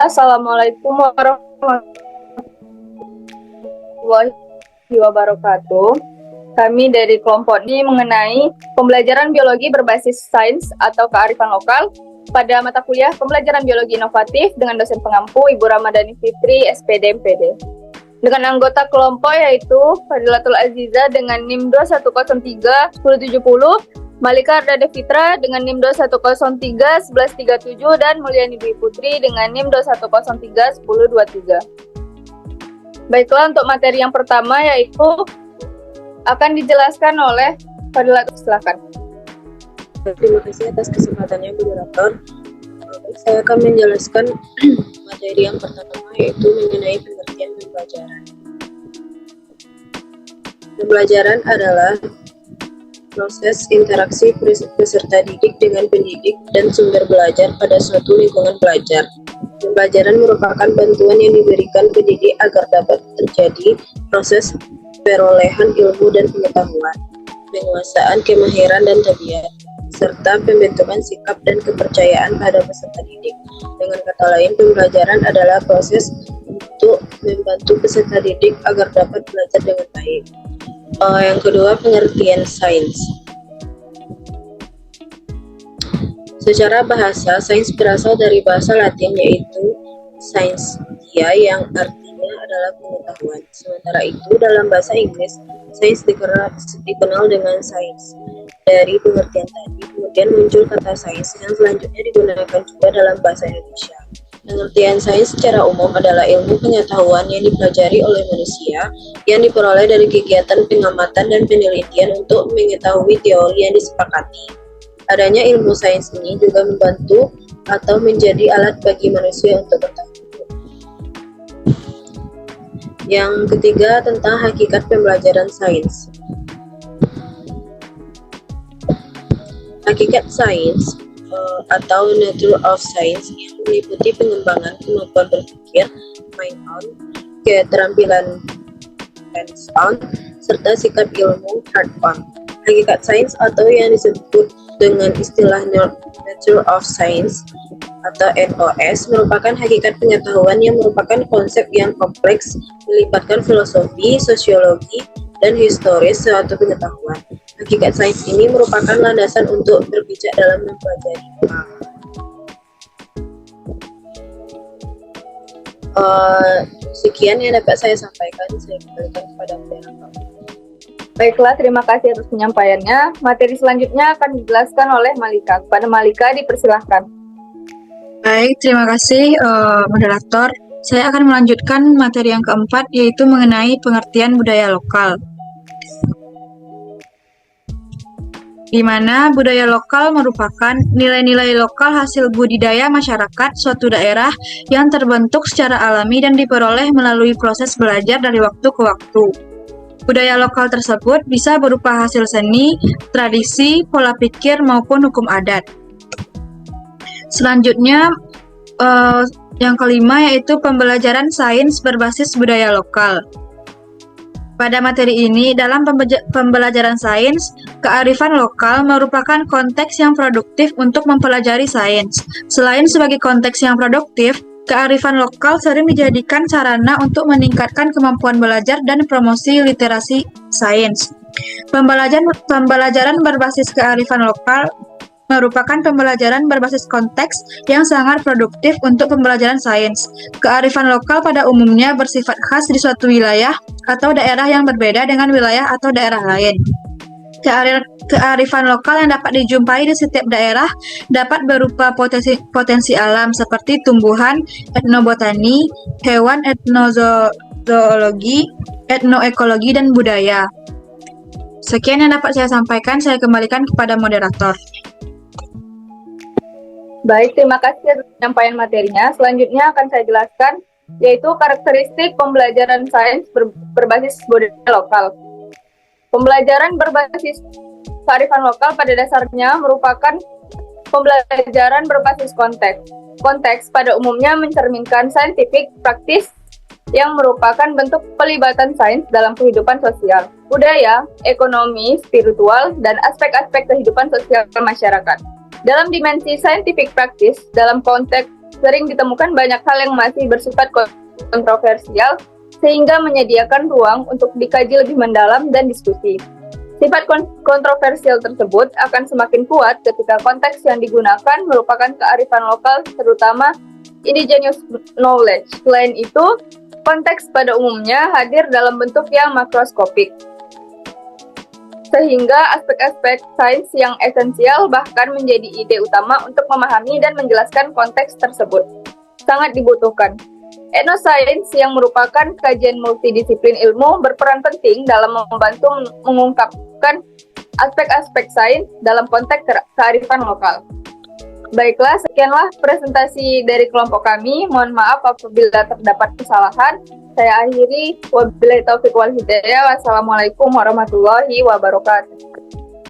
Assalamualaikum warahmatullahi wabarakatuh. Kami dari kelompok ini mengenai pembelajaran biologi berbasis sains atau kearifan lokal pada mata kuliah pembelajaran biologi inovatif dengan dosen pengampu Ibu Ramadhani Fitri, SPD MPD. Dengan anggota kelompok yaitu Fadilatul Aziza dengan NIM 2103 1070, Malika Ardade Fitra dengan NIM 2103 1137 dan Mulyani Dwi Putri dengan NIM 2103 1023. Baiklah, untuk materi yang pertama yaitu akan dijelaskan oleh Fadilatul. Silakan. Terima kasih atas kesempatannya, moderator. Saya akan menjelaskan materi yang pertama yaitu mengenai pengertian pembelajaran. Pembelajaran adalah proses interaksi peserta didik dengan pendidik dan sumber belajar pada suatu lingkungan belajar. Pembelajaran merupakan bantuan yang diberikan pendidik agar dapat terjadi proses perolehan ilmu dan pengetahuan, penguasaan kemahiran dan tabiat, serta pembentukan sikap dan kepercayaan pada peserta didik. Dengan kata lain, pembelajaran adalah proses untuk membantu peserta didik agar dapat belajar dengan baik. Yang kedua, pengertian sains. Secara bahasa, sains berasal dari bahasa Latin yaitu scientia yang artinya adalah pengetahuan. Sementara itu, dalam bahasa Inggris, sains dikenal dengan sains. Dari pengertian tadi, kemudian muncul kata sains yang selanjutnya digunakan juga dalam bahasa Indonesia. Pengertian sains secara umum adalah ilmu pengetahuan yang dipelajari oleh manusia yang diperoleh dari kegiatan pengamatan dan penelitian untuk mengetahui teori yang disepakati. Adanya ilmu sains ini juga membantu atau menjadi alat bagi manusia untuk bertahan hidup. Yang ketiga, tentang hakikat pembelajaran sains. Hakikat sains atau nature of science yang meliputi pengembangan kemampuan berpikir, mind on, keterampilan hands on, serta sikap ilmu hard on. Hakikat sains atau yang disebut dengan istilah nature of science atau NOS merupakan hakikat pengetahuan yang merupakan konsep yang kompleks, melibatkan filosofi, sosiologi, dan historis suatu pengetahuan. Hakikat sains ini merupakan landasan untuk berpijak dalam mempelajari. Sekian yang dapat saya sampaikan. Saya kembalikan kepada moderator. Baiklah, terima kasih atas penyampaiannya. Materi selanjutnya akan dijelaskan oleh Malika. Kepada Malika dipersilahkan. Baik, terima kasih moderator. Saya akan melanjutkan materi yang keempat yaitu mengenai pengertian budaya lokal. Di mana budaya lokal merupakan nilai-nilai lokal hasil budidaya masyarakat suatu daerah yang terbentuk secara alami dan diperoleh melalui proses belajar dari waktu ke waktu. Budaya lokal tersebut bisa berupa hasil seni, tradisi, pola pikir, maupun hukum adat. Selanjutnya, yang kelima yaitu pembelajaran sains berbasis budaya lokal. Pada materi ini, dalam pembelajaran sains, kearifan lokal merupakan konteks yang produktif untuk mempelajari sains. Selain sebagai konteks yang produktif, kearifan lokal sering dijadikan sarana untuk meningkatkan kemampuan belajar dan promosi literasi sains. Pembelajaran berbasis kearifan lokal merupakan pembelajaran berbasis konteks yang sangat produktif untuk pembelajaran sains. Kearifan lokal pada umumnya bersifat khas di suatu wilayah atau daerah yang berbeda dengan wilayah atau daerah lain. Kearifan lokal yang dapat dijumpai di setiap daerah dapat berupa potensi alam seperti tumbuhan, etnobotani, hewan, etnozoologi, etnoekologi, dan budaya. Sekian yang dapat saya sampaikan, saya kembalikan kepada moderator. Baik, terima kasih atas penyampaian materinya. Selanjutnya akan saya jelaskan, yaitu karakteristik pembelajaran sains berbasis budaya lokal. Pembelajaran berbasis kearifan lokal pada dasarnya merupakan pembelajaran berbasis konteks. Konteks pada umumnya mencerminkan scientific practice yang merupakan bentuk pelibatan sains dalam kehidupan sosial, budaya, ekonomi, spiritual, dan aspek-aspek kehidupan sosial masyarakat. Dalam dimensi scientific practice, dalam konteks sering ditemukan banyak hal yang masih bersifat kontroversial, sehingga menyediakan ruang untuk dikaji lebih mendalam dan diskusi. Sifat kontroversial tersebut akan semakin kuat ketika konteks yang digunakan merupakan kearifan lokal, terutama indigenous knowledge. Selain itu, konteks pada umumnya hadir dalam bentuk yang makroskopik, sehingga aspek-aspek sains yang esensial bahkan menjadi ide utama untuk memahami dan menjelaskan konteks tersebut sangat dibutuhkan. Etnoscience yang merupakan kajian multidisiplin ilmu berperan penting dalam membantu mengungkapkan aspek-aspek sains dalam konteks kearifan lokal. Baiklah, sekianlah presentasi dari kelompok kami. Mohon maaf apabila terdapat kesalahan. Saya akhiri. Wabillahi taufiq wal hidayah. Wassalamualaikum warahmatullahi wabarakatuh.